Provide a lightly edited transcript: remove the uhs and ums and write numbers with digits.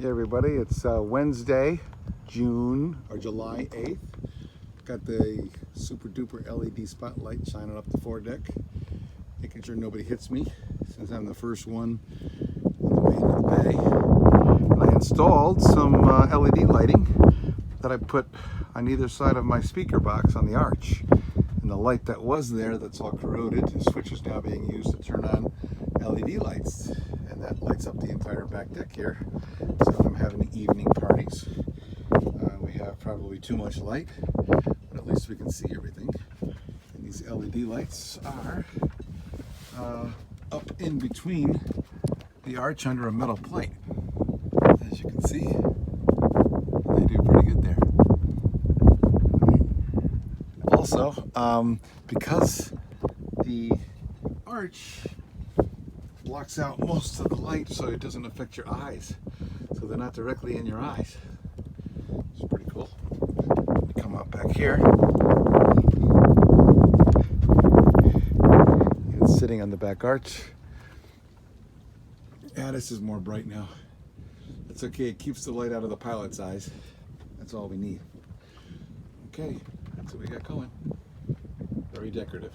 Hey everybody, it's Wednesday, June or July 8th. Got the super duper LED spotlight shining up the foredeck, making sure nobody hits me since I'm the first one on the way into the bay. And I installed some LED lighting that I put on either side of my speaker box on the arch. And the light that was there that's all corroded, the switch is now being used to turn on LED lights, and that lights up the entire back deck here. So I'm having evening parties. We have probably too much light, but at least we can see everything. And these LED lights are up in between the arch under a metal plate. As you can see, they do pretty good there. Also, because the arch blocks out most of the light so it doesn't affect your eyes, so they're not directly in your eyes. It's pretty cool. Come out back here. It's sitting on the back arch. Yeah, this is more bright now. That's okay, it keeps the light out of the pilot's eyes. That's all we need. Okay, that's what we got going. Very decorative.